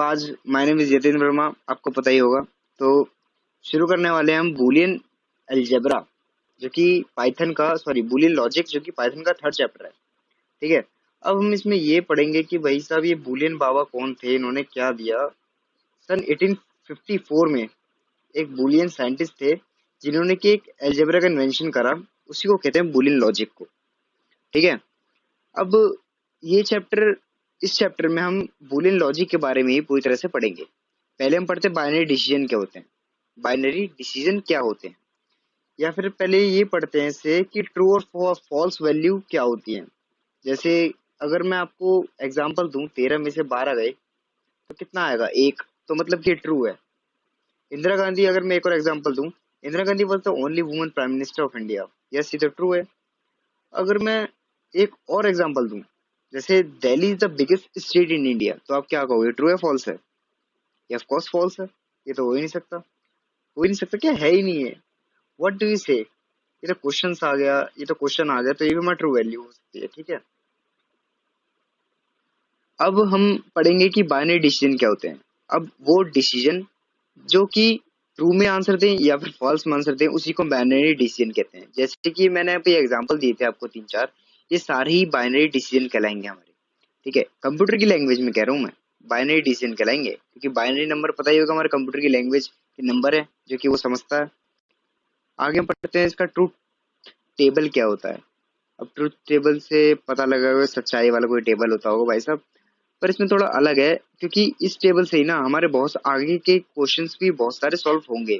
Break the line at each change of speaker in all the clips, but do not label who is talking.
आज my name is Yatin Verma, आपको पता ही होगा। तो शुरू करने वाले हैं हम बूलियन अलजेब्रा, जो कि पाइथन का बूलियन लॉजिक, जो कि पाइथन का थर्ड चैप्टर है। ठीक है। अब हम इसमें ये पढ़ेंगे कि भाई साहब ये बूलियन बाबा कौन थे, इन्होंने क्या दिया। सन 1854 में एक बूलियन साइंटिस्ट थे जिन्होंने कि एक अलजेब्रा का इन्वेंशन करा, उसी को कहते हैं बूलियन लॉजिक को। ठीक है। अब ये चैप्टर इस चैप्टर में हम बूलियन लॉजिक के बारे में ही पूरी तरह से पढ़ेंगे। पहले हम पढ़ते हैं बाइनरी डिसीजन क्या होते हैं। बाइनरी डिसीजन क्या होते हैं, या फिर पहले ये पढ़ते हैं इससे कि ट्रू और फॉल्स वैल्यू क्या होती है। जैसे अगर मैं आपको एग्जांपल दूं, 13 में से 12 गए तो कितना आएगा, एक, तो मतलब कि ट्रू है। इंदिरा गांधी, अगर मैं एक और एग्जांपल दूं, Indira Gandhi was the only woman prime minister of India, yes ये तो ट्रू है। अगर मैं एक और एग्जांपल दूं, जैसे Delhi is the biggest state in India, तो आप क्या कहोगे, ट्रू है फॉल्स है? ये ऑफ कोर्स फॉल्स है, ये तो हो ही नहीं सकता, क्या है ही नहीं है। व्हाट डू यू से, ये तो क्वेश्चन आ गया, तो ये भी हमारा ट्रू वैल्यू हो सकती है। ठीक है। अब हम पढ़ेंगे कि बाइनरी डिसीजन क्या होते हैं। अब वो डिसीजन जो कि ट्रू में आंसर दें या फिर फॉल्स में आंसर दें, उसी को बाइनरी डिसीजन कहते हैं। जैसे कि मैंने अभी एग्जांपल दिए थे आपको तीन चार, ये सारे ही बाइनरी डिसीजन कहलाएंगे हमारे। ठीक है, कंप्यूटर की लैंग्वेज में कह रहा हूँ मैं, बाइनरी डिसीजन कहलाएंगे, क्योंकि बाइनरी नंबर पता ही होगा, हमारे कंप्यूटर की लैंग्वेज के नंबर है जो कि वो समझता है। आगे हम पढ़ते हैं इसका ट्रूथ टेबल क्या होता है। अब ट्रूथ टेबल से पता लगा होगा सच्चाई वाला कोई टेबल होता होगा भाई साहब, पर इसमें थोड़ा अलग है, क्योंकि इस टेबल से ही ना हमारे बहुत आगे के क्वेश्चंस भी बहुत सारे सॉल्व होंगे।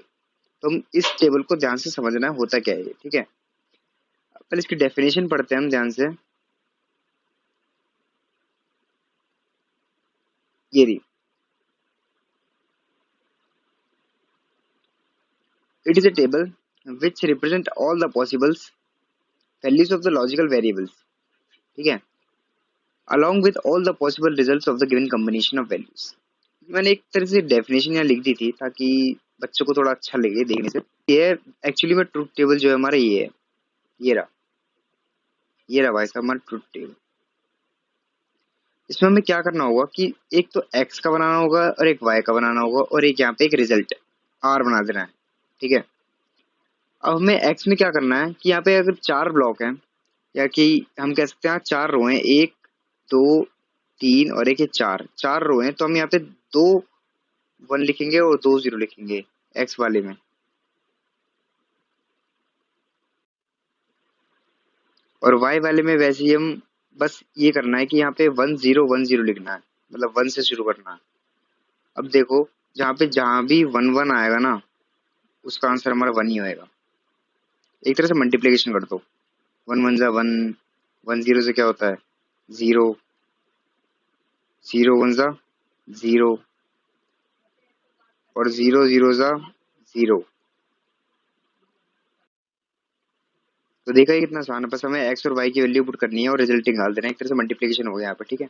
तो हम इस टेबल को ध्यान से समझना है होता क्या है ये। ठीक है, पहले इसकी डेफिनेशन पढ़ते हैं हम ध्यान से। ये रही, it is a table which represent all the possible values of the logical variables. ठीक है, along with all the possible results of the given combination of values. मैंने एक तरह से डेफिनेशन यहाँ लिख दी थी ताकि बच्चों को थोड़ा अच्छा लगे देखने से। ये एक्चुअली में ट्रूथ टेबल जो है हमारा ये है, ये रहा, ये रहा भाई साहब हमारा ट्रूथ टेबल। इसमें हमें क्या करना होगा कि एक तो एक्स का बनाना होगा और एक वाई का बनाना होगा, और एक यहाँ पे एक रिजल्ट आर बना देना है। ठीक है। अब हमें एक्स में क्या करना है कि यहाँ पे अगर चार ब्लॉक हैं, या कि हम कह सकते हैं चार रो हैं, एक दो तीन और एक है चार, चार रो हैं, तो हम यहाँ पे दो वन लिखेंगे और दो जीरो लिखेंगे एक्स वाले में। और वाई वाले में वैसे ही हम बस ये करना है कि यहाँ पे 1 0 1 0 लिखना है, मतलब वन से शुरू करना है। अब देखो, जहाँ भी वन वन आएगा ना, उसका आंसर हमारा वन ही होएगा। एक तरह से मल्टीप्लीकेशन कर दो, वन वन जा वन, वन जीरो से क्या होता है जीरो, जीरो वन जा जीरो, और जीरो जीरो जा जीरो। तो देखा ये कितना आसान है, बस हमें एक्स और वाई की वैल्यू पुट करनी है और रिजल्ट निकाल देना है। एक तरह से मल्टीप्लीकेशन हो गया यहाँ पे। ठीक है,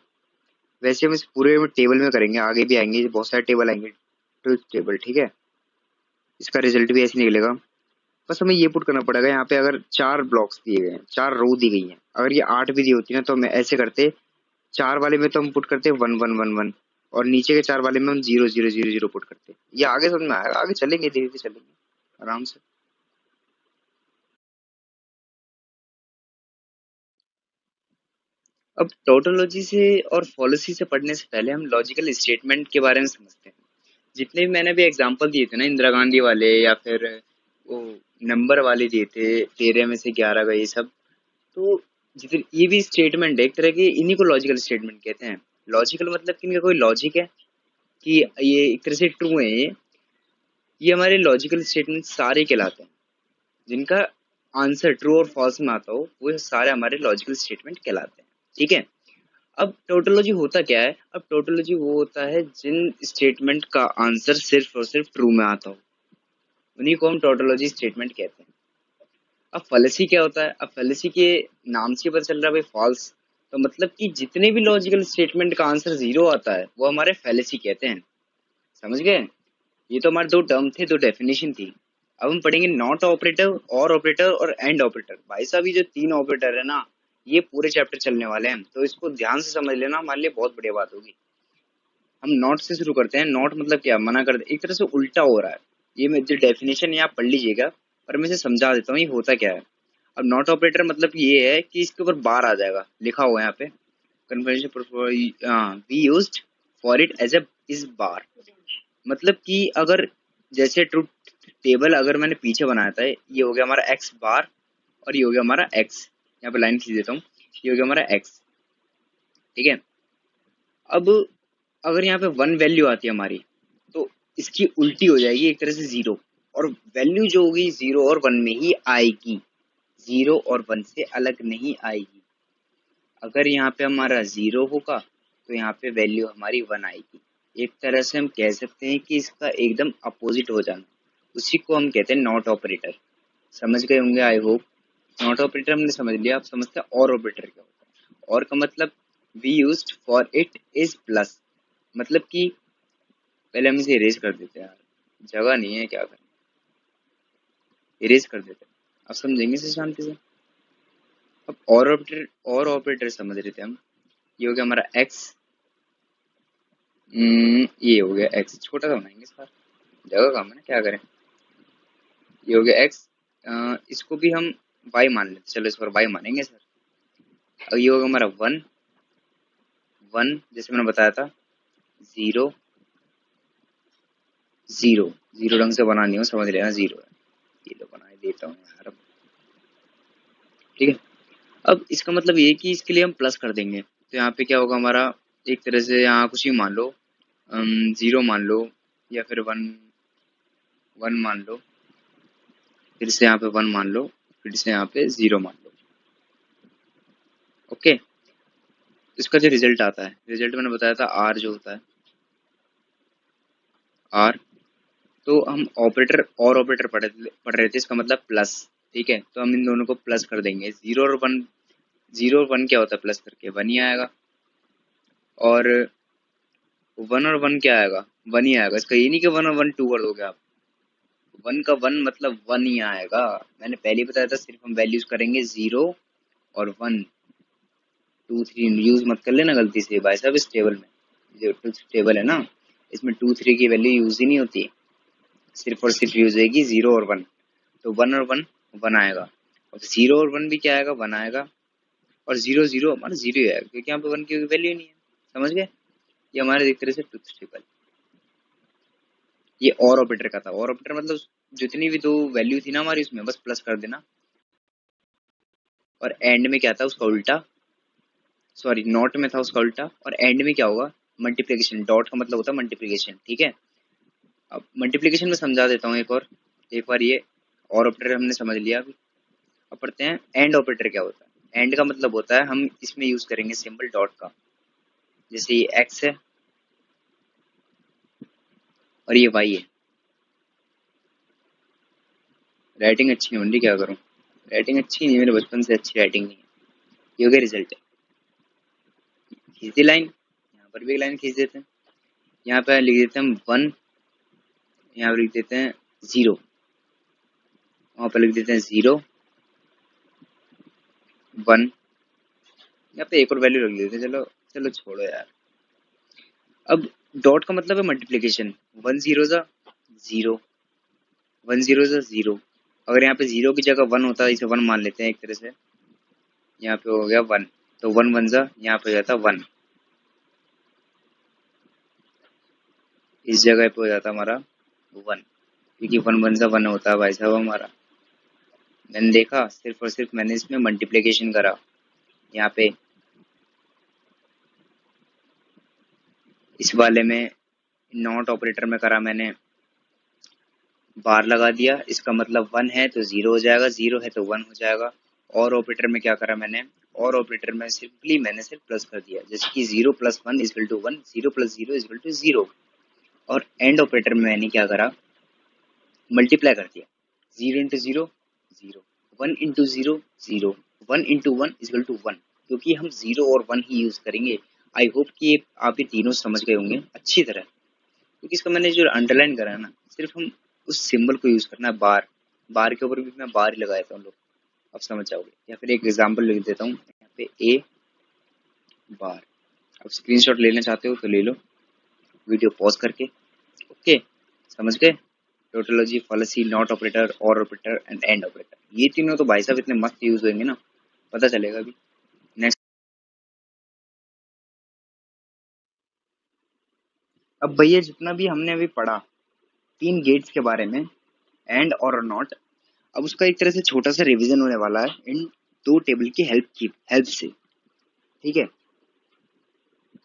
वैसे हम इस पूरे टेबल में करेंगे, आगे भी आएंगे बहुत सारे टेबल आएंगे, ट्रूथ टेबल। ठीक है, इसका रिजल्ट भी ऐसे निकलेगा। बस हमें ये पुट करना पड़ेगा, यहाँ पे अगर चार ब्लॉक्स दिए गए हैं, चार रो दी गई हैं, अगर ये आठ भी दी होती ना तो हम ऐसे करते, चार वाले में तो हम पुट करते वन वन वन वन, और नीचे के चार वाले में हम zero zero zero zero put करते। ये आगे समझ में आएगा, आगे चलेंगे धीरे धीरे चलेंगे आराम से। अब टोटोलॉजी से और फॉलिसी से पढ़ने से पहले हम लॉजिकल स्टेटमेंट के बारे में समझते हैं। जितने भी मैंने भी एग्जांपल दिए थे ना, इंदिरा गांधी वाले या फिर वो नंबर वाले दिए थे, 13 में से 11 का, ये सब, तो जितने ये भी स्टेटमेंट है एक तरह के, इन्हीं को लॉजिकल स्टेटमेंट कहते हैं। लॉजिकल मतलब कि इनका कोई लॉजिक है, कि ये एक तरह से ट्रू है। ये हमारे लॉजिकल स्टेटमेंट सारे कहलाते हैं, जिनका आंसर ट्रू और फॉल्स में आता हो, वो सारे हमारे लॉजिकल स्टेटमेंट कहलाते हैं। ठीक है। अब टोटोलॉजी होता क्या है? अब टोटोलॉजी वो होता है जिन स्टेटमेंट का आंसर सिर्फ और सिर्फ ट्रू में आता हो, उन्हीं को हम टोटोलॉजी स्टेटमेंट कहते हैं। अब फैलेसी क्या होता है? अब फैलेसी के नाम से पता चल रहा है भाई फॉल्स, तो मतलब कि जितने भी लॉजिकल स्टेटमेंट का आंसर जीरो आता है वो हमारे फैलेसी कहते हैं। समझ गए? ये तो हमारे दो टर्म थे, दो डेफिनेशन थी। अब हम पढ़ेंगे नॉट ऑपरेटर, और एंड ऑपरेटर। भाई साहब ये जो तीन ऑपरेटर है ना, ये पूरे चैप्टर चलने वाले हैं, तो इसको ध्यान से समझ लेना, हमारे लिए बहुत बढ़िया बात होगी। हम नॉट से शुरू करते हैं। नॉट मतलब क्या, मना कर दे, एक तरह से उल्टा हो रहा है। ये मैं जो डेफिनेशन है आप पढ़ लीजिएगा, पर मैं इसे समझा देता हूँ ये होता क्या है। अब नॉट ऑपरेटर मतलब ये है कि इसके ऊपर बार आ जाएगा, लिखा हुआ है यहाँ पे conversation we used for it as a is bar. मतलब कि अगर जैसे ट्रुथ टेबल अगर मैंने पीछे बनाया था, ये हो गया हमारा एक्स बार और ये हो गया हमारा एक्स, यहाँ पे लाइन खींच देता हूँ, ये हो गया हमारा एक्स, ठीक है। अब अगर यहाँ पे वन वैल्यू आती है हमारी, तो इसकी उल्टी हो जाएगी एक तरह से जीरो, और वैल्यू जो होगी जीरो और वन में ही आएगी, जीरो और वन से अलग नहीं आएगी। अगर यहाँ पे हमारा जीरो होगा तो यहाँ पे वैल्यू हमारी वन आएगी। एक तरह से हम कह सकते हैं कि इसका एकदम अपोजिट हो जाना, उसी को हम कहते हैं नॉट ऑपरेटर। समझ गए होंगे आई होप। नॉट ऑपरेटर हमने समझ लिया, आप समझते हैं और ऑपरेटर क्या होता है। और का मतलब we used for it is plus, मतलब कि पहले हम इसे इरेज कर देते हैं यार, जगह नहीं है क्या करें, इरेज कर देते हैं, आप समझेंगे इसे शांति से। अब और ऑपरेटर समझ रहे थे हम। ये हो गया हमारा एक्स, ये हो गया एक्स, छोटा सा बनाएंगे सर, जगह कम है ना, क्या करें। ये हो गया एक्स, इसको भी हम वाई मान लेते, चलो इस पर वाई मानेंगे सर। अब ये होगा हमारा वन, वन जैसे मैंने बताया था, जीरो, जीरो, जीरो ढंग से बनानी हो समझ लेना जीरो है, ये लो बना देता हूँ यार अब, ठीक है। अब इसका मतलब ये है कि इसके लिए हम प्लस कर देंगे, तो यहाँ पे क्या होगा हमारा, एक तरह से यहाँ कुछ भी मान लो, जीरो मान लो या फिर वन, वन मान लो, फिर से यहाँ पे वन मान लो, फिर से यहाँ पे जीरो मान लो, ओके। इसका जो रिजल्ट आता है, रिजल्ट मैंने बताया था आर जो होता है, आर, तो हम ऑपरेटर और ऑपरेटर पढ़ रहे थे, इसका मतलब प्लस, ठीक है। तो हम इन दोनों को प्लस कर देंगे, जीरो और वन, जीरो और वन क्या होता है प्लस करके वन ही आएगा, और वन और वन क्या आएगा, वन ही आएगा। इसका ये नहीं कि वन और वन टू कर दोगे आप, वन का वन मतलब वन ही आएगा। मैंने पहले ही बताया था, सिर्फ हम वैल्यूज करेंगे जीरो और वन, टू थ्री यूज मत कर लेना गलती से भाई साहब। इस टेबल में जो ट्रुथ टेबल है ना, इसमें टू थ्री की वैल्यू यूज ही नहीं होती, सिर्फ और सिर्फ यूज होगी जीरो और वन। तो वन और वन वन आएगा, और जीरो और वन भी क्या आएगा, वन आएगा, और जीरो जीरो हमारा जीरो ही आएगा, क्योंकि यहाँ पे वन की वैल्यू नहीं है। समझ गए, ये हमारे एक तरह से ट्रुथ टेबल। ये और ऑपरेटर का था, और ऑपरेटर मतलब जितनी भी दो वैल्यू थी ना हमारी उसमें बस प्लस कर देना, और एंड में क्या था उसका उल्टा, सॉरी नॉट में था उसका उल्टा, और एंड में क्या होगा, मल्टीप्लीकेशन। डॉट का मतलब होता है मल्टीप्लीकेशन, ठीक है। अब मल्टीप्लीकेशन में समझा देता हूँ एक और, एक बार ये और ऑपरेटर हमने समझ लिया अभी। अब पढ़ते हैं एंड ऑपरेटर क्या होता है। एंड का मतलब होता है, हम इसमें यूज करेंगे सिंबल डॉट का, जैसे ये एक्स है और ये वाई है। राइटिंग अच्छी नहीं होती, क्या करूँ, राइटिंग अच्छी नहीं है, मेरे बचपन से अच्छी राइटिंग नहीं है। ये हो गया रिजल्ट, खींच दी लाइन, यहाँ पर भी एक लाइन खींच देते हैं, यहाँ पे लिख देते हैं हम वन, यहाँ पे लिख देते हैं जीरो, वहां पर लिख देते हैं जीरो वन, यहाँ पे एक और वैल्यू रख देते हैं, चलो चलो छोड़ो यार। अब डॉट का मतलब है मल्टीप्लीकेशन, वन जीरो जा जीरो, वन जीरो जा जीरो। अगर यहाँ पे जीरो की जगह वन होता है, इसे वन मान लेते हैं एक तरह से, यहाँ पे हो गया वन, तो वन वन जा यहाँ पे हो जाता वन, इस जगह पे हो जाता हमारा वन, क्योंकि वन वन जा वन होता है भाई साहब हमारा। मैंने देखा, सिर्फ और सिर्फ मैंने इसमें मल्टीप्लीकेशन करा, यहाँ पे इस वाले में नॉट ऑपरेटर में करा मैंने, बार लगा दिया, इसका मतलब वन है तो जीरो हो जाएगा, जीरो है तो वन हो जाएगा। और ऑपरेटर में क्या करा मैंने, और ऑपरेटर में सिंपली मैंने सिर्फ प्लस कर दिया, जैसे कि zero plus one equal to one, zero plus zero equal to zero. और एंड ऑपरेटर में मैंने क्या करा, मल्टीप्लाई कर दिया, zero into zero zero, one into zero zero, one into one equal to one, क्योंकि हम जीरो और वन ही यूज करेंगे। आई होप कि ये आप ये तीनों समझ गए होंगे अच्छी तरह, क्योंकि इसका मैंने जो अंडरलाइन करा है ना, सिर्फ हम उस सिंबल को यूज करना है, बार, बार के ऊपर भी मैं बार ही लगाया था हम लोग, अब समझ जाओगे। या फिर एक एग्जांपल लिख देता हूँ यहाँ पे, ए बार, अब स्क्रीनशॉट लेना चाहते हो तो ले लो, वीडियो पॉज करके। ओके, समझ गए? टोटोलॉजी, फॉलेसी, नॉट ऑपरेटर, और ऑपरेटर एंड एंड ऑपरेटर, ये तीनों तो भाई साहब इतने मस्त यूज होंगे ना, पता चलेगा अभी। नेक्स्ट, अब भैया जितना भी हमने अभी पढ़ा तीन गेट्स के बारे में, एंड और नॉट, अब उसका एक तरह से छोटा सा रिवीजन होने वाला है इन दो टेबल की हेल्प से। ठीक है,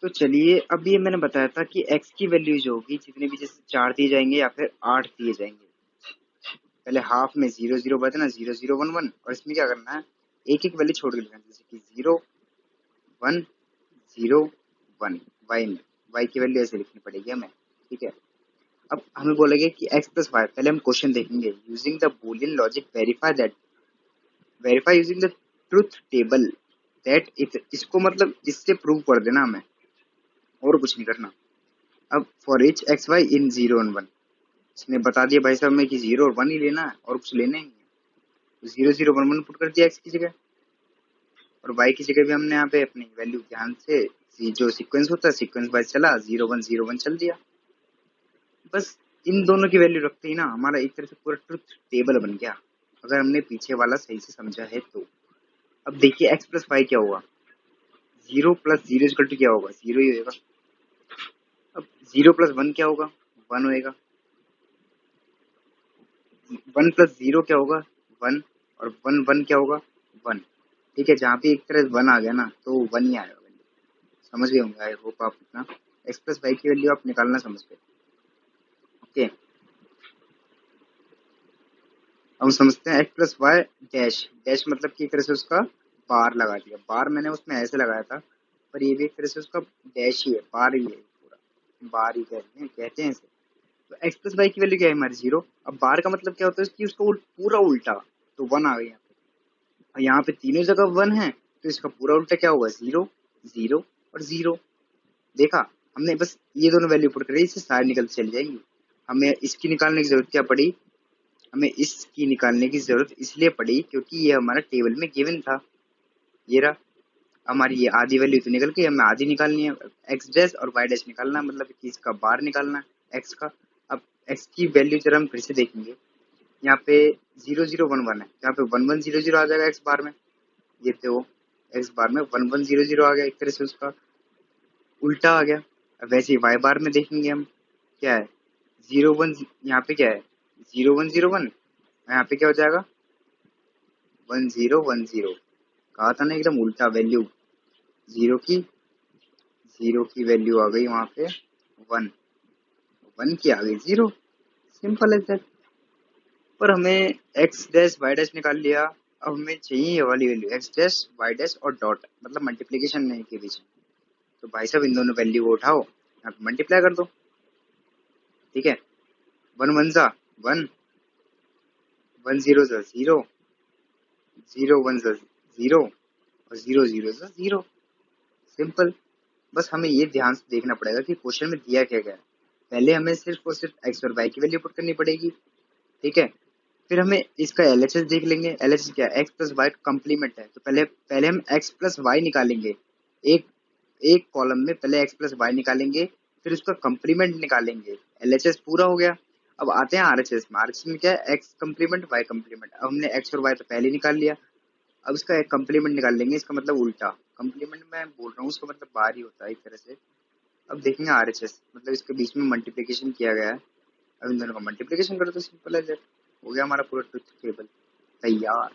तो चलिए, अब ये मैंने बताया था कि x की वैल्यू जो होगी, जितने भी जैसे 4 दिए जाएंगे या फिर 8 दिए जाएंगे, पहले हाफ में 0 0 बचना, 0 0 1 1, और इसमें क्या करना है, एक एक वैल्यू छोड़ के लिखना है, जैसे कि 0 1 0 1, y में y की वैल्यू ऐसे लिखनी पड़ेगी हमें। ठीक है, अब हमें बोलेंगे कि x प्लस वाई, पहले हम क्वेश्चन देखेंगे, using the Boolean logic verify using the truth table that if, इसको मतलब इससे प्रूव कर देना हमें, और कुछ नहीं करना। अब फॉर इच एक्स वाई इन 0 और 1, इसने बता दिया भाई साहब में कि 0 और 1 ही लेना है और कुछ लेना ही नहीं है, तो 0 0 1 1 पुट कर दिया x की जगह, और y की जगह भी हमने यहाँ पे अपनी वैल्यू ध्यान से, जो सीक्वेंस होता है सीक्वेंस वाइज चला, 0 1 0 1 चल दिया। बस इन दोनों की वैल्यू रखते ही ना हमारा एक तरह से पूरा ट्रुथ टेबल बन गया, अगर हमने पीछे वाला सही से समझा है तो। अब देखिए x प्लस वाई क्या हुआ, 0 प्लस 0 इक्वल टू क्या होगा, 0 ही होगा। अब 0 प्लस 1 क्या होगा, 1 होएगा। 1 प्लस 0 क्या होगा, 1, और 1 1 क्या होगा, 1। ठीक है, जहाँ पे एक तरह 1 आ गया ना तो 1 ही आएगा वैल्यू, समझ गए होंगे, आई होप आप इतना x प्लस वाई की वैल्यू आप निकालना समझ गए। ओके, हम समझते हैं X plus Y dash, dash मतलब कि एक तरह से उसका बार लगा दिया, बार मैंने उसमें ऐसे लगाया था, पर ये भी एक तरह से उसका डैश ही है, बार ही है पूरा, बार ही कहते हैं इसे। तो एक्स प्लस वाई की वैल्यू क्या है हमारी, 0। अब बार का मतलब क्या होता है कि उसका पूरा उल्टा, तो 1 आ गया यहाँ पे, और यहाँ पे तीनों जगह 1 है, तो इसका पूरा उल्टा क्या होगा, 0 0 और 0। देखा, हमने बस ये दोनों वैल्यू पुट करी, इससे सारी निकलती चली जाएंगी। हमें इसकी निकालने की जरूरत क्या पड़ी, हमें इसकी निकालने की जरूरत इसलिए पड़ी क्योंकि ये हमारा टेबल में गिवन था, ये रहा। हमारी ये आधी वैल्यू तो निकल गई, हमें आधी निकालनी है, एक्स डैश और वाई डैश निकालना है, मतलब कि इसका बार निकालना है एक्स का। अब एक्स की वैल्यू जरा हम फिर से देखेंगे, यहाँ पे 0 0 1 1 है, यहाँ पे 1 1 0 0 आ जाएगा एक्स बार में, ये तो एक्स बार में 1 1 0 0 आ गया, एक तरह से उसका उल्टा आ गया। अब वैसे ही वाई बार में देखेंगे हम, क्या है, 0 1, यहाँ पे क्या है, 0 1 0 1, यहाँ पे क्या हो जाएगा, 1 0 1 0, कहा था ना एकदम उल्टा वैल्यू, जीरो की जीरो की वैल्यू आ गई वहां पे 1, 1 की आ गई 0, सिंपल है दैट। पर हमें एक्स डैश वाई डैश निकाल लिया, अब हमें चाहिए ये वाली value X dash Y dash और डॉट, मतलब मल्टीप्लीकेशन में के बीच में। तो भाई साहब इन दोनों वैल्यू को उठाओ, यहाँ पे मल्टीप्लाई कर दो। ठीक है, 1 1 जा 1, 1 0 जा 0, 0 1 जा 0, और 0 0 जा 0, सिंपल। बस हमें ये ध्यान से देखना पड़ेगा कि क्वेश्चन में दिया क्या गया है। पहले हमें सिर्फ और सिर्फ एक्स और वाई की वैल्यू पुट करनी पड़ेगी। ठीक है, फिर हमें इसका एलएचएस देख लेंगे, एलएचएस क्या है, एक्स प्लस वाई कम्प्लीमेंट है, तो पहले पहले हम एक्स प्लस वाई निकालेंगे, एक एक कॉलम में पहले एक्स प्लस वाई निकालेंगे, फिर उसका कम्प्लीमेंट निकालेंगे, एलएचएस पूरा हो गया। अब आते हैं आरएचएस में, आरएचएस में क्या है, एक्स कम्प्लीमेंट वाई कम्प्लीमेंट, अब हमने एक्स और वाई तो पहले निकाल लिया, अब इसका एक कम्प्लीमेंट निकाल लेंगे, इसका मतलब उल्टा, कम्प्लीमेंट मैं बोल रहा हूँ उसका मतलब बाहर ही होता है एक तरह से। अब देखेंगे आरएचएस, मतलब इसके बीच में मल्टीप्लीकेशन किया गया है, अब इन दोनों का मल्टीप्लीकेशन कर दो, सिंपल है दैट, हो गया हमारा पूरा ट्रुथ टेबल तैयार,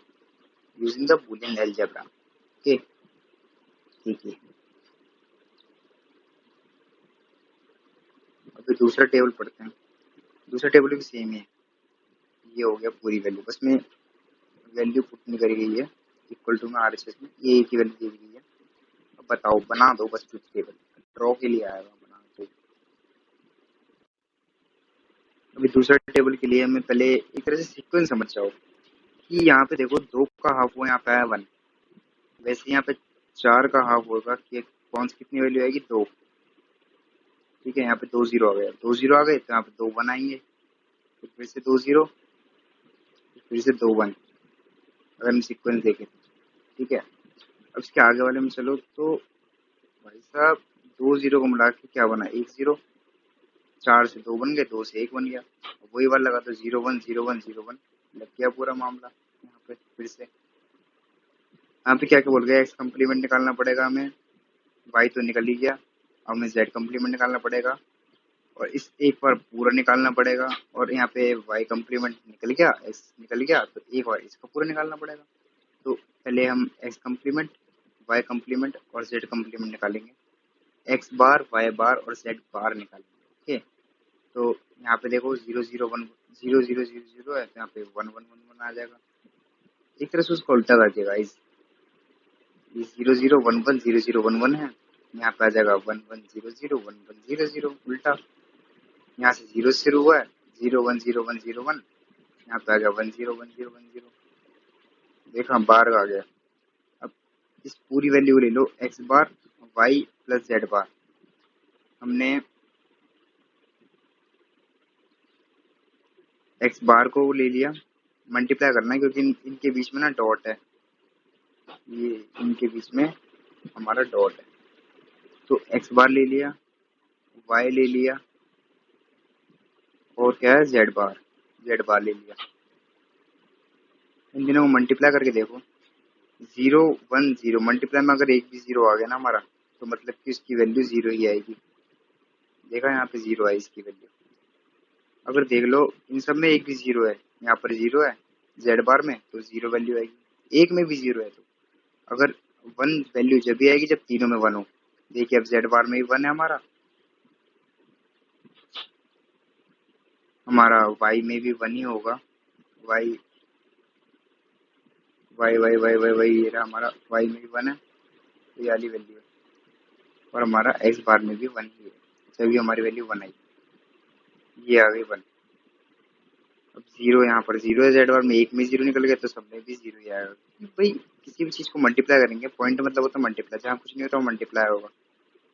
using the Boolean algebra. Okay, ठीक है, अभी दूसरा टेबल पढ़ते हैं। दूसरा टेबल भी सेम ही है, ये हो गया पूरी वैल्यू, बस में वैल्यू पुट नहीं करी गई है, इक्वल टू में आरएचएस में ये एक ही वैल्यू दी गई है। अब बताओ, बना दो बस ट्रुथ टेबल, ड्रॉ के लिए आएगा, बना दो। अभी दूसरा टेबल के लिए हमें पहले एक तरह से सीक्वेंस समझ जाओ, कि यहाँ पे देखो 2 का हाफ हुआ, यहाँ पे आया 1, वैसे यहाँ पे 4 का हाफ होगा कि कौन सी कितनी वैल्यू आएगी, 2। ठीक है, यहाँ पे 2 0 आ गए, 2 0 आ गए तो यहाँ पे 2 1 आएंगे, फिर से 2 0, फिर से 2 1, अगर हम सीक्वेंस देखें। ठीक है, अब इसके आगे वाले में चलो, तो भाई साहब 2 0 को मिला के क्या बना, 1 0, 4 से 2 बन गए, 2 से 1 बन गया, वही बार लगा तो 0 1 0 1 0 1 लग गया पूरा मामला। यहाँ पे फिर से यहाँ पे क्या क्या बोल गया, एक्स कम्प्लीमेंट निकालना पड़ेगा हमें, वाई तो निकल ही गया, अब हमें जेड कम्प्लीमेंट निकालना पड़ेगा और इस एक बार पूरा निकालना पड़ेगा, और यहाँ पे वाई कम्प्लीमेंट निकल गया, एक्स निकल गया, तो एक बार इसका पूरा निकालना पड़ेगा। तो पहले हम एक्स कम्प्लीमेंट, वाई कम्प्लीमेंट और जेड कम्प्लीमेंट निकालेंगे, एक्स बार, वाई बार और जेड बार निकालेंगे। ओके, तो यहाँ पे देखो 0 0 1 0 0 0 0 है, तो यहाँ पे 1 1 1 1 आ जाएगा। एक तरह से उसको उल्टा कर दिएगा, इस 0 0 1 1 0 0 1 1 है, यहाँ पे आ जाएगा 1 1 0 0 1 1 0 0 उल्टा। यहाँ से 0 से शुरू हुआ है, 0 1 0 1 0 1, यहाँ पे आ गया 1 0 1 0 1 0, देखा बार आ गया। अब इस पूरी वैल्यू ले लो, एक्स बार वाई प्लस जेड बार। हमने एक्स बार को ले लिया, मल्टीप्लाई करना है क्योंकि इनके बीच में ना डॉट है, ये इनके बीच में हमारा डॉट है। तो एक्स बार ले लिया, वाई ले लिया, और क्या है जेड बार ले लिया। इन दिनों को मल्टीप्लाई करके देखो, 0 1 0 मल्टीप्लाई में अगर एक भी 0 आ गया ना हमारा, तो मतलब कि उसकी वैल्यू 0 ही आएगी। देखा यहाँ पे 0 आई इसकी वैल्यू। अगर देख लो इन सब में एक भी 0 है, यहाँ पर 0 है जेड बार में, तो 0 वैल्यू आएगी। एक में भी 0 है, तो अगर 1 वैल्यू जब भी आएगी जब तीनों में 1 हो। देखिए अब जेड बार में भी 1 है हमारा वाई में भी 1 ही होगा, Y Y Y Y Y Y ये रहा हमारा, वाई में भी 1 है, तो ये वाली वैल्यू है, और हमारा एक्स बार में भी 1 ही है, तभी हमारी वैल्यू 1 आई, ये आ गई 1। अब 0 यहाँ पर 0 है जेड बार में, एक में 0 निकल गया तो सब में भी 0 ही आएगा। भाई किसी भी चीज को मल्टीप्लाई करेंगे, पॉइंट मतलब होता है मल्टीप्लाई, जहाँ कुछ नहीं होता वो मल्टीप्लाई होगा।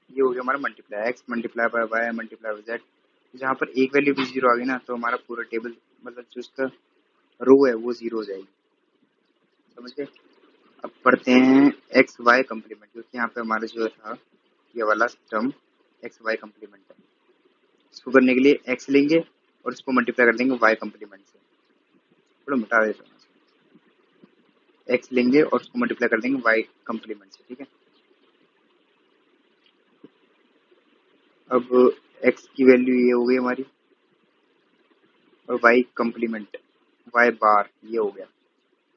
ये हो गया हमारा multiply, X multiply by Y multiply by Z. जहाँ पर एक वैल्यू भी 0 आ गई ना, तो हमारा पूरा टेबल मतलब जो उसका रो है वो 0 हो जाएगी, समझ गए। अब पढ़ते हैं एक्स वाई कम्प्लीमेंट, क्योंकि यहाँ पे हमारा जो था ये वाला टर्म एक्स वाई कम्प्लीमेंट है। इसको करने के लिए एक्स लेंगे और इसको मल्टीप्लाई कर देंगे वाई कम्प्लीमेंट से, थोड़ा मिटा देता हूँ, एक्स लेंगे और उसको मल्टीप्लाई कर देंगे वाई कम्प्लीमेंट से, ठीक है। अब एक्स की वैल्यू ये हो गई हमारी, और वाई कम्प्लीमेंट वाई बार ये हो गया,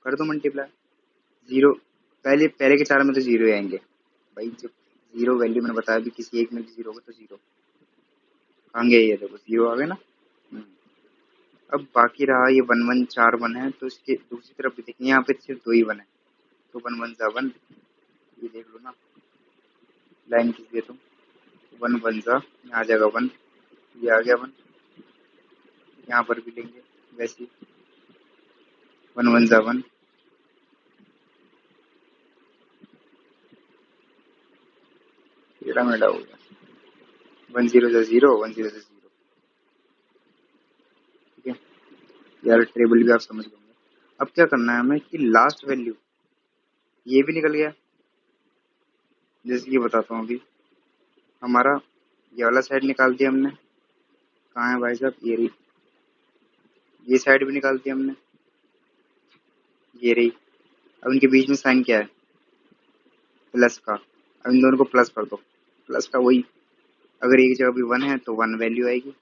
कर दो मल्टीप्लाई। 0 पहले पहले के 4 में तो 0 आएंगे भाई, जब 0 वैल्यू मैंने बताया भी किसी एक में भी 0 होगा तो 0 आएंगे, ये देखो 0 आ गए ना। अब बाकी रहा ये 1 1 4 1 है, तो इसके दूसरी तरफ भी देखिए, यहाँ पे सिर्फ 2 ही 1 है, तो 1 1 जा 1, ये देख लो ना, लाइन खींच दे तो 1 1 जा, यहाँ आ जाएगा 1, ये आ गया 1, यहाँ पर भी लेंगे वैसे 1 1 जा 1, टेढ़ा मेढ़ा हो गया, 1 0 जा 0 1 0 जा 0, ठीक है यार, टेबल भी आप समझ लेंगे। अब क्या करना है हमें कि लास्ट वैल्यू ये भी निकल गया, जैसे कि बताता हूँ अभी, हमारा ये वाला साइड निकाल दिया हमने, कहाँ है भाई साहब, ये रही, ये साइड भी निकाल दिया हमने, ये रही। अब इनके बीच में साइन क्या है, प्लस का, अब इन दोनों को प्लस कर दो, प्लस का वही, अगर एक जगह भी 1 है तो 1 वैल्यू आएगी,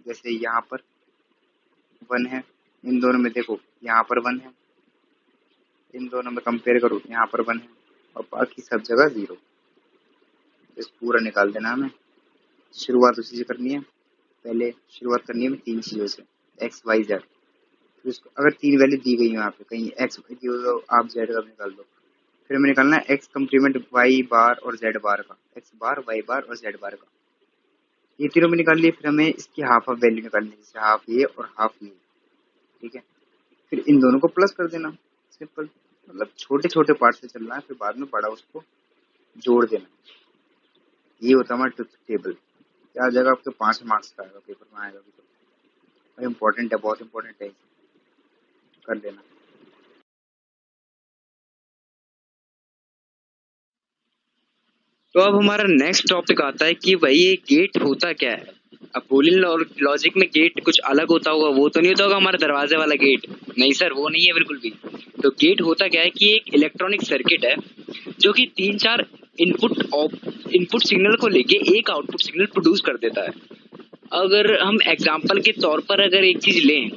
जैसे यहाँ पर 1 है, इन दोनों में देखो यहाँ पर 1 है, इन दोनों में कंपेयर करो यहाँ पर 1 है, और बाकी सब जगह 0। इस पूरा निकाल देना हमें, शुरुआत उसी से करनी है, पहले शुरुआत करनी है 3 चीज़ों से, एक्स वाई जेड। तो इसको अगर 3 वैल्यू दी गई है यहाँ पे, कहीं एक्स दी हो तो आप जेड का निकाल दो। फिर हमें निकालना है एक्स कम्प्लीमेंट वाई बार और जेड बार का, एक्स बार वाई बार और जेड बार का, ये तीनों में निकाल लिए। फिर हमें इसकी हाफ ऑफ वैल्यू निकालनी है, जैसे हाफ ये और हाफ ये, ठीक है। फिर इन दोनों को प्लस कर देना, सिंपल, मतलब छोटे छोटे पार्ट से चलना है, फिर बाद में बड़ा उसको जोड़ देना। ये होता है हमारा ट्रुथ टेबल। क्या आ जाएगा आपके 5 मार्क्स का आएगा, पेपर में आएगा भी, तो इम्पोर्टेंट है, बहुत इंपॉर्टेंट है, कर लेना। तो अब हमारा नेक्स्ट टॉपिक आता है कि भाई ये गेट होता क्या है। अब बूलियन लॉजिक में गेट कुछ अलग होता होगा, वो तो नहीं होता होगा हमारा दरवाजे वाला गेट, नहीं सर वो नहीं है बिल्कुल भी। तो गेट होता क्या है कि एक इलेक्ट्रॉनिक सर्किट है जो कि 3-4 इनपुट इनपुट सिग्नल को लेके एक आउटपुट सिग्नल प्रोड्यूस कर देता है। अगर हम एग्जांपल के तौर पर अगर एक चीज लें,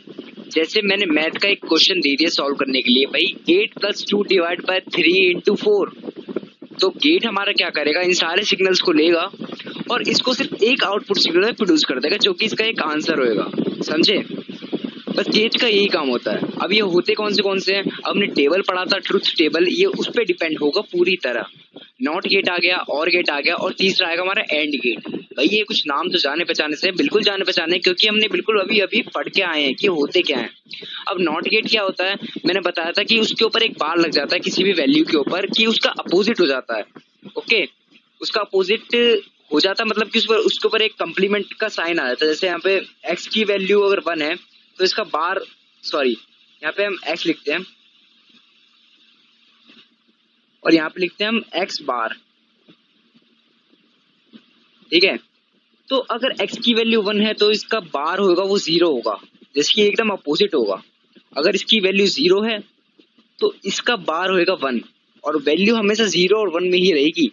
जैसे मैंने मैथ का एक क्वेश्चन दे दिया सॉल्व करने के लिए, भाई 8+2 डिवाइड बाय 3 × 4, तो गेट हमारा क्या करेगा, इन सारे सिग्नल्स को लेगा और इसको सिर्फ एक आउटपुट सिग्नल में प्रोड्यूस कर देगा जो कि इसका एक आंसर होएगा, समझे। बस गेट का यही काम होता है। अब ये होते कौन से हैं, अब हमने टेबल पढ़ा था ट्रुथ टेबल, ये उस पर डिपेंड होगा पूरी तरह। नॉट गेट आ गया, और गेट आ गया, और तीसरा आएगा हमारा एंड गेट। भाई ये कुछ नाम तो जाने पहचाने से, बिल्कुल जाने पहचाने, क्योंकि हमने बिल्कुल अभी अभी पढ़ के आए हैं कि होते क्या है। अब नॉट गेट क्या होता है, मैंने बताया था कि उसके ऊपर एक बार लग जाता है किसी भी वैल्यू के ऊपर कि उसका अपोजिट हो जाता है। ओके, उसका अपोजिट हो जाता है मतलब कि उसके ऊपर एक कंप्लीमेंट का साइन आ जाता है। जैसे यहाँ पे x की वैल्यू अगर 1 है तो इसका बार, सॉरी यहाँ पे हम x लिखते हैं और यहाँ पे लिखते हैं हम x बार, ठीक है। तो अगर x की वैल्यू 1 है तो इसका बार होगा वो 0 होगा, जिसकी एकदम अपोजिट होगा। अगर इसकी वैल्यू 0 है तो इसका बार होएगा 1, और वैल्यू हमेशा 0 और 1 में ही रहेगी।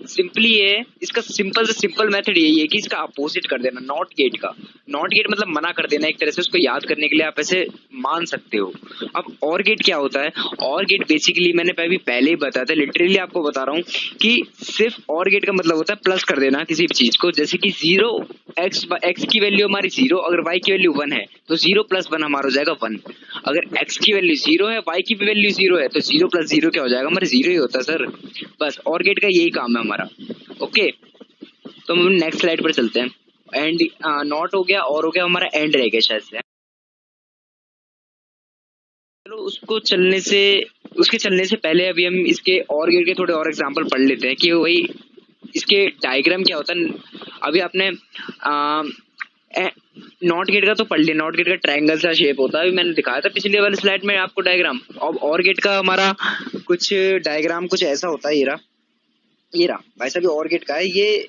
सिंपली ये इसका सिंपल से सिंपल मेथड यही है कि इसका अपोजिट कर देना नॉट गेट का। नॉट गेट मतलब मना कर देना, एक तरह से उसको याद करने के लिए आप ऐसे मान सकते हो। अब और गेट क्या होता है, और गेट बेसिकली मैंने पहले ही बताया था, लिटरली आपको बता रहा हूँ कि सिर्फ और गेट का मतलब होता है प्लस कर देना किसी भी चीज को। जैसे कि 0 x की वैल्यू हमारी 0, अगर y की वैल्यू 1 है तो 0 + 1 हमारा हो जाएगा 1। अगर x की वैल्यू 0 है, y की भी वैल्यू 0 है, तो 0 + 0 क्या हो जाएगा हमारे 0 ही होता है सर। बस और गेट का यही काम है हमारा। ओके, तो हम नेक्स्ट स्लाइड पर चलते हैं। एंड नॉट हो गया, और हो गया, हमारा एंड रह गया शायद से। चलो उसके चलने से पहले अभी हम इसके और गेट के थोड़े और एग्जांपल पढ़ लेते हैं कि वही इसके डायग्राम क्या होता है। अभी आपने नॉट गेट का तो पढ़ लिया, नॉट गेट का ट्रायंगल सा शेप होता है, अभी मैंने दिखाया था पिछले वाले स्लाइड में आपको डायग्राम। अब और गेट का हमारा कुछ डायग्राम कुछ ऐसा होता है, ये रहा भाई साहब, और गेट का है ये।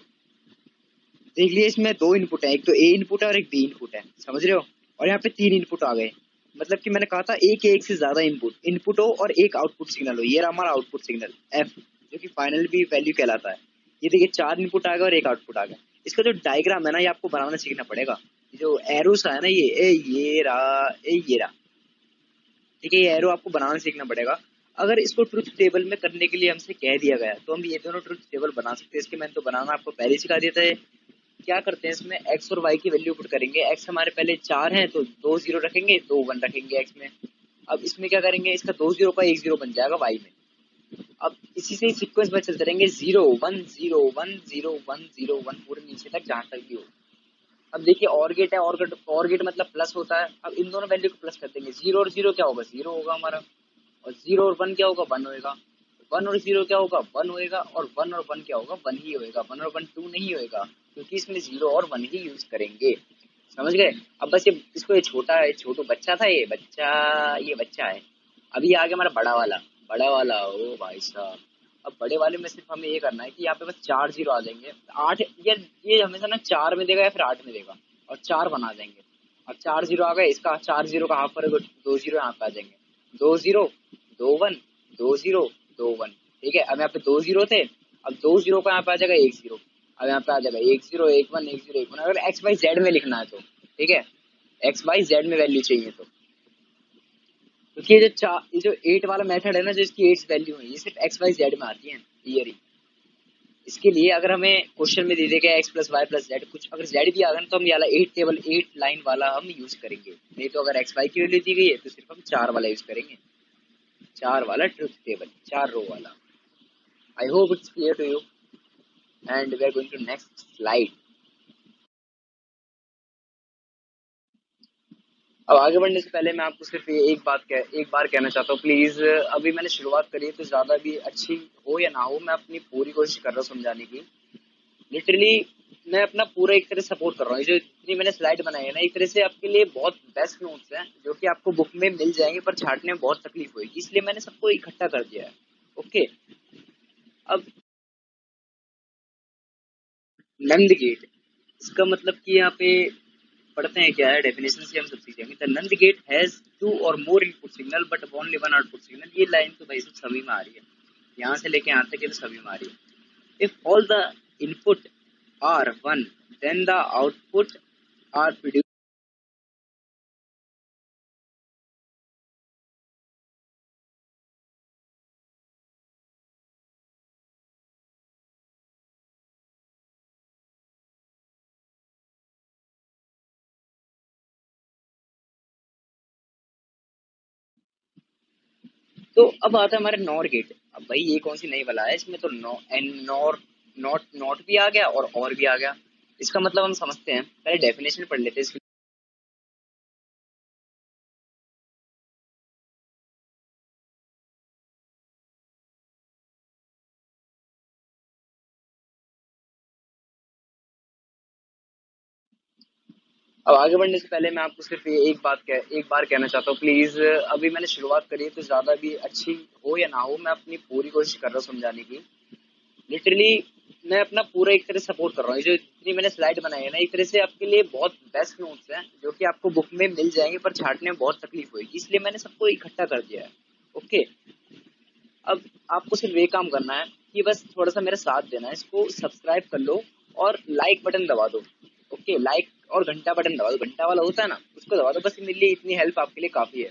देख लिया, इसमें 2 इनपुट है, एक तो ए इनपुट है और एक बी इनपुट है, समझ रहे हो। और यहाँ पे 3 इनपुट आ गए, मतलब कि मैंने कहा था एक से ज्यादा इनपुट इनपुट हो और एक आउटपुट सिग्नल हो। ये रहा हमारा आउटपुट सिग्नल एफ, जो कि फाइनल भी वैल्यू कहलाता है। ये देखिए 4 इनपुट आ गए और एक आउटपुट आ गया। इसका जो डायग्राम है ना, ये आपको बनाना सीखना पड़ेगा। जो एरो सा है ना, ये रहा, ठीक है। ये एरो आपको बनाना सीखना पड़ेगा। अगर इसको ट्रुथ टेबल में करने के लिए हमसे कह दिया गया तो हम ये दोनों ट्रुथ टेबल बना सकते हैं। इसके मैंने तो बनाना आपको पहले सिखा दिया था। क्या करते हैं इसमें, x और y की वैल्यू पुट करेंगे। x हमारे पहले 4 है तो 2 0 रखेंगे, 2 1 रखेंगे x में। अब इसमें क्या करेंगे, इसका 2 0 का 1 0 बन जाएगा y में। अब इसी से सीक्वेंस में चलते रहेंगे, 0 1 0 1 0 1 0 1 पूरे नीचे तक जहां तक भी हो। अब देखिए और गेट है, और गेट मतलब प्लस होता है। अब इन दोनों वैल्यू को प्लस कर देंगे, 0 और 0 क्या होगा, 0 होगा हमारा, और 0 और 1 क्या होगा, 1 होएगा। 1 और 0 क्या होगा, 1 होएगा, और 1 और 1 क्या होगा, 1 ही होएगा। 1 और 1 2 नहीं होएगा, क्योंकि इसमें 0 और 1 ही यूज करेंगे, समझ गए। अब बस ये इसको, ये छोटू बच्चा था, ये बच्चा है। अभी आ गया हमारा बड़ा वाला ओ भाई साहब। अब बड़े वाले में सिर्फ हमें ये करना है कि यहाँ पे बस 4 0 आ जाएंगे। 8 ये हमेशा ना 4 में देगा या फिर 8 में देगा, और 4 बना देंगे। अब 4 0 आ गए, इसका 4 0 का हाफ करेगा, 2 0 यहाँ पे आ जाएंगे। 2 0 2 1 2 0 2 1, ठीक है। अब यहाँ पे 2 0 थे, अब 2 0 का यहाँ पे आ जाएगा 1 0। अब यहाँ पे आ जाएगा 1 0 1 1 1 0 1 1। अगर एक्स वाई जेड में लिखना है तो ठीक है, एक्स वाई जेड में वैल्यू चाहिए तो। क्योंकि ये जो 8 वाला मेथड है ना, जो इसकी 8 वैल्यू है, ये सिर्फ एक्स वाई जेड में आती है क्लियर। इसके लिए अगर हमें क्वेश्चन में दे देगा x + y + z, कुछ अगर z भी आ गया तो हम ये वाला 8 टेबल 8 लाइन वाला हम यूज करेंगे। नहीं तो अगर x y की वैल्यू दी गई है तो सिर्फ हम 4 वाला यूज करेंगे, 4 वाला ट्रुथ टेबल, 4 रो वाला। I hope it's clear to you, and we are going to next slide. अब आगे बढ़ने से पहले मैं आपको सिर्फ ये एक बार कहना चाहता हूँ, प्लीज। अभी मैंने शुरुआत करी है तो ज्यादा भी अच्छी हो या ना हो, मैं अपनी पूरी कोशिश कर रहा हूँ समझाने की। लिटरली मैं अपना पूरा एक तरह सपोर्ट कर रहा हूँ। जो इतनी मैंने स्लाइड बनाई है ना, एक तरह से आपके लिए बहुत बेस्ट नोट्स हैं, जो कि आपको बुक में मिल जाएंगे, पर छांटने में बहुत तकलीफ होगी, इसलिए मैंने सबको इकट्ठा कर दिया है। ओके, अब नंद गेट, इसका मतलब कि यहाँ पे पढ़ते हैं क्या है, डेफिनेशन से हम सब सीख जाएंगे। The NAND gate has two और more input signal but only one output signal. ये लाइन तो भाई सब सभी में आ रही है, यहाँ से लेके यहाँ तक ये तो सभी में आ रही है। If all the input are one then the output are produce. तो अब आता है हमारे नॉर गेट। अब भाई ये कौन सी नई वाला है, इसमें तो no and nor not not भी आ गया और भी आ गया। इसका मतलब हम समझते हैं, पहले डेफिनेशन पढ़ लेते हैं इसकी। अब आगे बढ़ने से पहले मैं आपको सिर्फ ये एक बार कहना चाहता हूँ प्लीज। अभी मैंने शुरुआत करी है तो ज्यादा भी अच्छी हो या ना हो, मैं अपनी पूरी कोशिश कर रहा हूँ समझाने की। लिटरली मैं अपना पूरा एक तरह सपोर्ट कर रहा हूँ। जो इतनी मैंने स्लाइड बनाई है ना, एक तरह से आपके लिए बहुत बेस्ट नोट्स हैं जो कि आपको बुक में मिल जाएंगे, पर छाटने में बहुत तकलीफ होगी, इसलिए मैंने सबको इकट्ठा कर दिया है। ओके, अब आपको सिर्फ ये काम करना है कि बस थोड़ा सा मेरा साथ देना है, इसको सब्सक्राइब कर लो और लाइक बटन दबा दो। ओके, लाइक और घंटा बटन दबा दो, घंटा वाला होता है ना, उसको दबा दो। बस मेरे लिए इतनी हेल्प आपके लिए काफी है।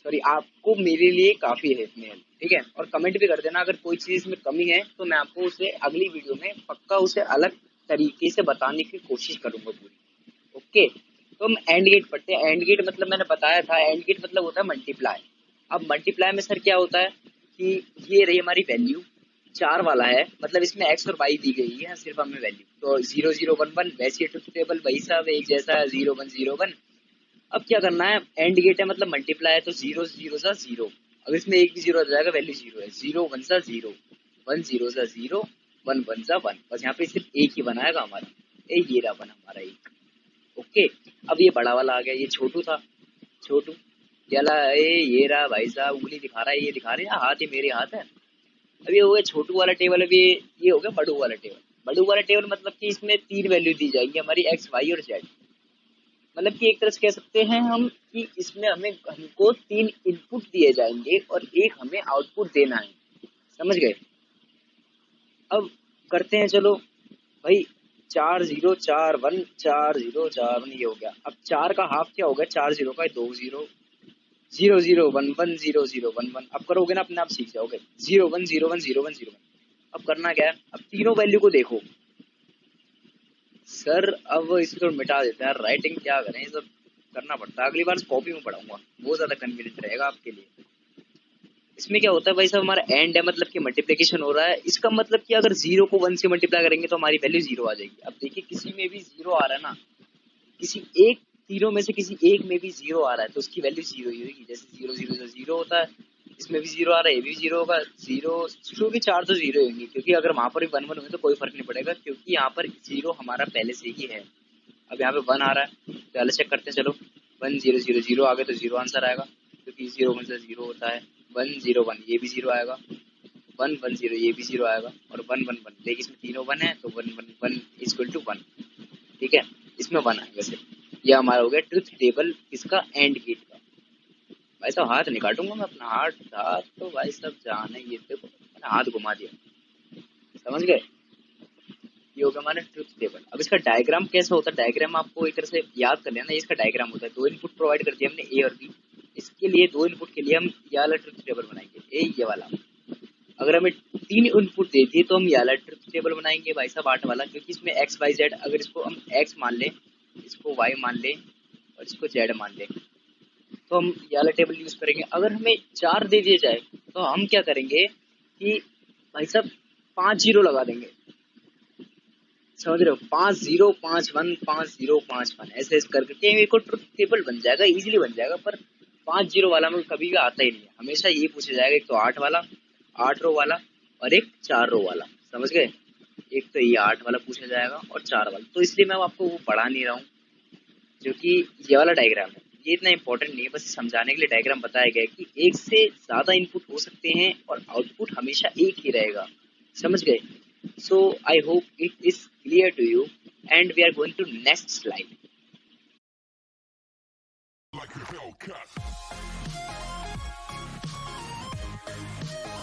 सॉरी, आपको मेरे लिए काफी है इतनी हेल्प, ठीक है। और कमेंट भी कर देना अगर कोई चीज में कमी है, तो मैं आपको उसे अगली वीडियो में पक्का उसे अलग तरीके से बताने की कोशिश करूंगा पूरी। ओके, तो हम एंड गेट पढ़ते हैं। एंड गेट मतलब मैंने बताया था, एंड गेट मतलब होता है मल्टीप्लाई। अब मल्टीप्लाई में सर क्या होता है कि ये रही हमारी वैल्यू, चार वाला है, मतलब इसमें एक्स और वाई दी गई है सिर्फ हमें वैल्यू। तो 0 0 1 1 वैसे ट्रुथ टेबल वही सब एक जैसा है, 0 1 0 1। अब क्या करना है, एंड गेट है मतलब मल्टीप्लाई है, तो 0 0 सा 0। अब इसमें एक भी जीरो आ जाएगा, वैल्यू जीरो है। 0 1 सा 0, 1 0 सा 0, 1 1 सा 1। बस यहाँ पे सिर्फ एक ही बनाएगा हमारा, ये रहा बना हमारा एक। ओके, अब ये बड़ा वाला आ गया, ये छोटू था। छोटू चला ये रहा भाई साहब, उंगली दिखा रहा है, ये दिखा रहे हैं हाथ, ये मेरे हाथ है। अब ये हो गया छोटू वाला टेबल। अब ये हो गया बड़ू वाला टेबल। बड़ू वाला टेबल मतलब कि इसमें तीन वैल्यू दी जाएगी हमारी, एक्स वाई और जेड। मतलब कि एक तरह से कह सकते हैं हम कि इसमें हमको तीन इनपुट दिए जाएंगे और एक हमें आउटपुट देना है। समझ गए? अब करते हैं चलो भाई। 4 0 4 1, 4 0 4 1, ये हो गया। अब चार का हाफ क्या होगा, 4 0 का 2 0, 0 0 1 1 0 0 1 1। अब करोगे ना अपने आप सीख जाओगे। 0 1 0 1 0 1 0 1। अब करना क्या है, अब तीनों वैल्यू को देखो। सर अब इसको मिटा देते हैं, राइटिंग क्या करें, ये सब करना पड़ता है। अगली बार कॉपी में पढ़ाऊंगा, वो ज्यादा कन्वीनियंट रहेगा आपके लिए। इसमें क्या होता है भाई साहब, हमारा एंड है मतलब कि मल्टीप्लिकेशन हो रहा है। इसका मतलब कि अगर 0 को 1 से मल्टीप्लाई करेंगे तो हमारी वैल्यू 0 आ जाएगी। अब देखिए किसी में भी 0 आ रहा है ना, किसी एक तीनों में से किसी एक में भी 0 आ रहा है तो उसकी वैल्यू 0 ही होगी। जैसे 0 0 0 होता है, इसमें भी 0 आ रहा है, ये भी 0 होगा। 0 शुरू की चार तो 0 होंगी, क्योंकि अगर वहां पर भी 1 1 होंगे तो कोई फर्क नहीं पड़ेगा, क्योंकि यहाँ पर 0 हमारा पहले से ही है। अब यहाँ पे 1 आ रहा है, पहले चेक करते हैं चलो। 1 0 0 0 आ गए तो 0 आंसर आएगा, क्योंकि 0 1 से 0 होता है। 1 0 1 ये भी 0 आएगा, 1 1 0 ये भी 0 आएगा, और 1 1 1। देखिए इसमें तीनों 1 है तो 1 1 1 इक्वल टू 1। ठीक है, इसमें 1 आएगा सिर्फ। यह हमारा हो गया ट्रुथ टेबल इसका एंड गेट का। भाई साहब हाथ नहीं काटूंगा मैं अपना, हाथ तो भाई साहब जान है, ये देखो मैंने हाथ घुमा दिया। समझ गए? ये हो गया हमारा ट्रुथ टेबल। अब इसका डायग्राम कैसा होता है, डायग्राम आपको एक तरह से याद कर लेना। इसका डायग्राम होता है, दो इनपुट प्रोवाइड कर दिया हमने, ए और बी। इसके लिए दो इनपुट के लिए हम ये वाला ट्रुथ टेबल बनाएंगे, ये वाला। अगर हमें तीन इनपुट दे दिए तो हम ये वाला ट्रुथ टेबल बनाएंगे भाई साहब, 8 वाला, क्योंकि इसमें एक्स वाई जेड, अगर इसको हम एक्स मान लें, इसको वाई मान लें और इसको जेड मान लें, तो हम ये वाला टेबल यूज करेंगे। अगर हमें चार दे दिए जाए तो हम क्या करेंगे कि भाई साहब 5 0 लगा देंगे। समझ रहे हो? 5 0 5 1 5 0 5 1, ऐसे ऐसे करके एक ट्रुथ टेबल बन जाएगा, इजीली बन जाएगा। पर 5 0 वाला में कभी भी आता ही नहीं है, हमेशा ये पूछा जाएगा एक तो 8 वाला, 8 रो वाला, और एक 4 रो वाला। समझ गए? एक तो ये 8 वाला पूछा जाएगा और 4 वाला, तो इसलिए मैं आपको वो पढ़ा नहीं रहा हूँ, जो कि ये वाला डायग्राम है। ये इतना इंपॉर्टेंट नहीं है, बस समझाने के लिए डायग्राम बताया गया है कि एक से ज्यादा इनपुट हो सकते हैं और आउटपुट हमेशा एक ही रहेगा। समझ गए? So I hope it is clear to you, and we are going to next slide.